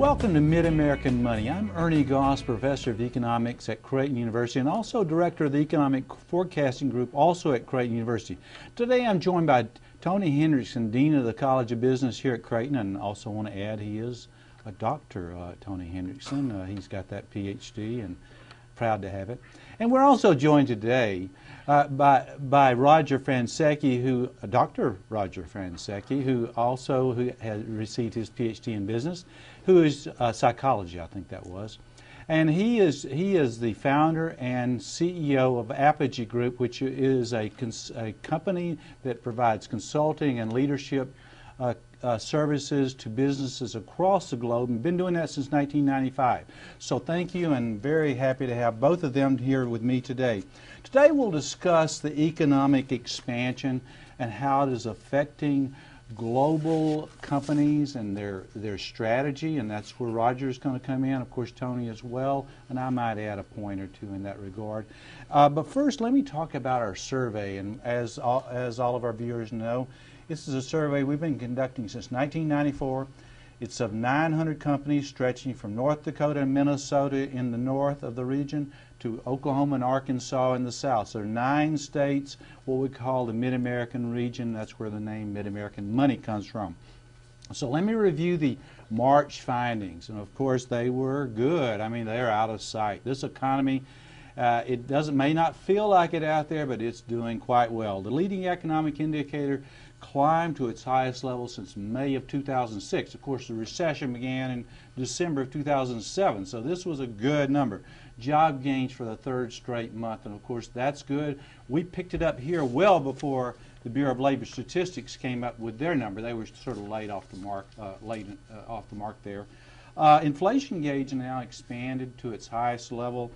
Welcome to Mid-American Money. I'm Ernie Goss, Professor of Economics at Creighton University and also Director of the Economic Forecasting Group, also at Creighton University. Today I'm joined by Tony Hendrickson, Dean of the College of Business here at Creighton, and also want to add he is a doctor, Tony Hendrickson. He's got that PhD and proud to have it. And we're also joined today by Roger Fransecky, Dr. Roger Fransecky, who has received his PhD in business, who is psychology, I think that was. And he is the founder and CEO of Apogee Group, which is a company that provides consulting and leadership services to businesses across the globe, and been doing that since 1995. So thank you, and very happy to have both of them here with me today. Today we'll discuss the economic expansion and how it is affecting global companies and their strategy, and that's where Roger's going to come in, of course Tony as well, and I might add a point or two in that regard. But first let me talk about our survey, and as all of our viewers know, this is a survey we've been conducting since 1994. It's of 900 companies stretching from North Dakota and Minnesota in the north of the region to Oklahoma and Arkansas in the south. So 9 states, what we call the Mid-American region. That's where the name Mid-American Money comes from. So let me review the March findings, and of course they were good. I mean, they're out of sight. This economy, it may not feel like it out there, but it's doing quite well. The leading economic indicator climbed to its highest level since May of 2006. Of course, the recession began in December of 2007, so this was a good number. Job gains for the 3rd straight month, and of course that's good. We picked it up here well before the Bureau of Labor Statistics came up with their number. They were sort of late off the mark there. Inflation gauge now expanded to its highest level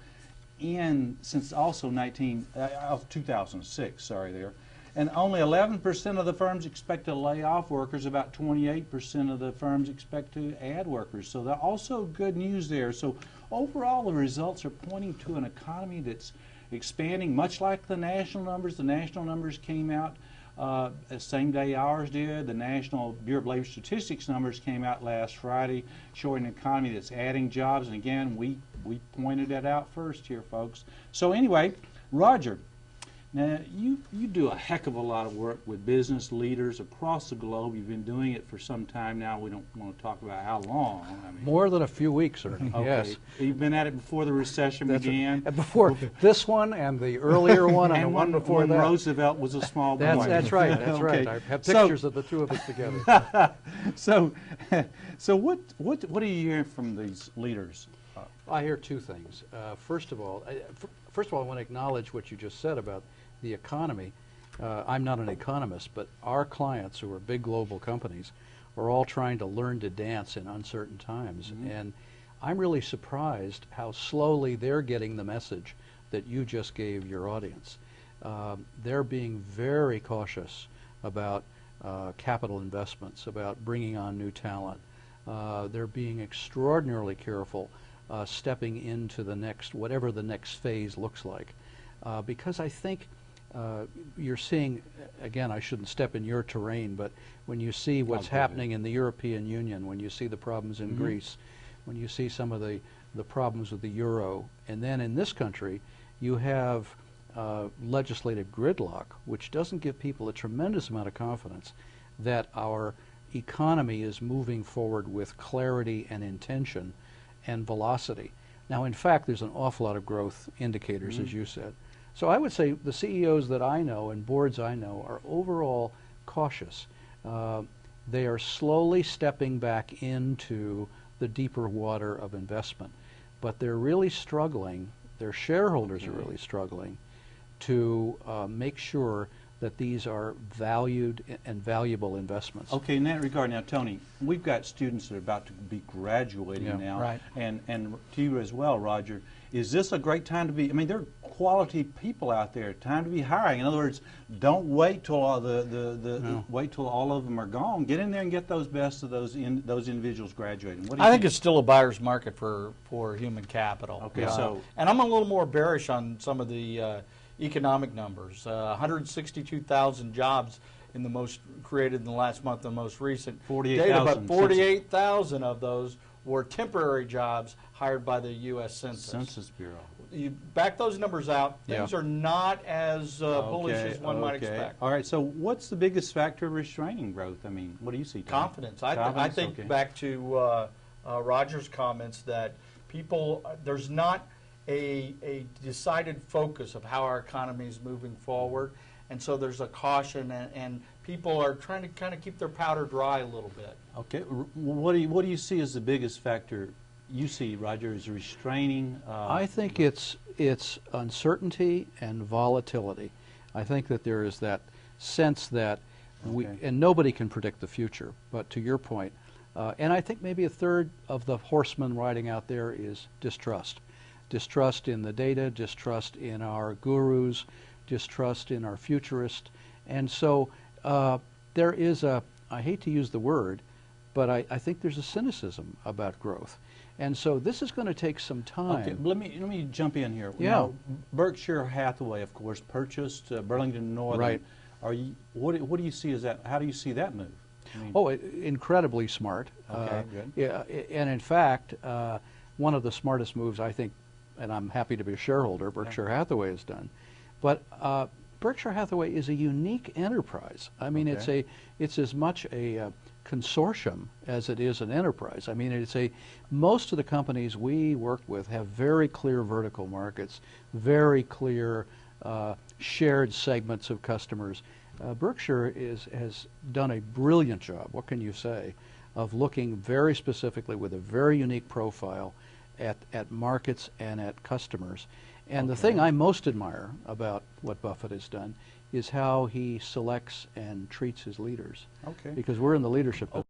since also 2006. Sorry there. And only 11% of the firms expect to lay off workers. About 28% of the firms expect to add workers. So that's also good news there. So overall, the results are pointing to an economy that's expanding, much like the national numbers. The national numbers came out the same day ours did. The National Bureau of Labor Statistics numbers came out last Friday, showing an economy that's adding jobs. And again, we pointed that out first here, folks. So anyway, Roger, now, you do a heck of a lot of work with business leaders across the globe. You've been doing it for some time now. We don't want to talk about how long. I mean, more than a few weeks, Ernie. Okay. Yes. You've been at it before the recession began. Before this one and the earlier one and the one before when that. Roosevelt was a small boy. That's right. That's okay. right. I have pictures of the two of us together. So what are you hearing from these leaders? I hear 2 things. First of all, I want to acknowledge what you just said about the economy. I'm not an economist, but our clients, who are big global companies, are all trying to learn to dance in uncertain times. Mm-hmm. And I'm really surprised how slowly they're getting the message that you just gave your audience. They're being very cautious about capital investments, about bringing on new talent. They're being extraordinarily careful stepping into the next, whatever the next phase looks like. Because I think you're seeing, again, I shouldn't step in your terrain, but when you see what's happening in the European Union, when you see the problems in Greece, when you see some of the problems with the euro, and then in this country you have legislative gridlock, which doesn't give people a tremendous amount of confidence that our economy is moving forward with clarity and intention and velocity. Now, in fact, there's an awful lot of growth indicators, as you said. So I would say the CEOs that I know and boards I know are overall cautious. They are slowly stepping back into the deeper water of investment, but they're really struggling, their shareholders are really struggling to make sure that these are valued and valuable investments. Okay, in that regard now, Tony, we've got students that are about to be graduating now, right. and to you as well, Roger. Is this a great time to be, I mean, there are quality people out there, time to be hiring. In other words, don't wait till wait till all of them are gone. Get in there and get those best of those individuals graduating. What do you think it's still a buyer's market for human capital. Okay, and I'm a little more bearish on some of the economic numbers. 162,000 jobs in the most created in the last month, the most recent 48,000. data, but 48,000 of those were temporary jobs hired by the U.S. Census Bureau. You back those numbers out, things Yeah. are not as bullish Okay, as one might okay. expect. All right, so what's the biggest factor restraining growth? I mean, what do you see, Tom? Confidence. I Confidence? think Okay. back to Roger's comments that people, there's not a decided focus of how our economy is moving forward, and so there's a caution, and people are trying to kind of keep their powder dry a little bit. Okay, what do you see as the biggest factor you see, Roger, is restraining? I think it's uncertainty and volatility. I think that there is that sense that and nobody can predict the future, but to your point, and I think maybe a third of the horsemen riding out there is distrust. Distrust in the data, distrust in our gurus, distrust in our futurists. And so there is I hate to use the word, but I think there's a cynicism about growth. And so this is going to take some time. Okay, let me jump in here. Yeah. Now, Berkshire Hathaway, of course, purchased Burlington Northern. Right. What do you see as that? How do you see that move? I mean, Incredibly smart. Okay, good. Yeah, and in fact, one of the smartest moves I think, and I'm happy to be a shareholder, Berkshire Hathaway has done. But Berkshire Hathaway is a unique enterprise. I mean, it's as much a consortium as it is an enterprise. I mean, most of the companies we work with have very clear vertical markets, very clear shared segments of customers. Berkshire has done a brilliant job, what can you say, of looking very specifically with a very unique profile at markets and at customers. And the thing I most admire about what Buffett has done is how he selects and treats his leaders. Okay. Because we're in the leadership business.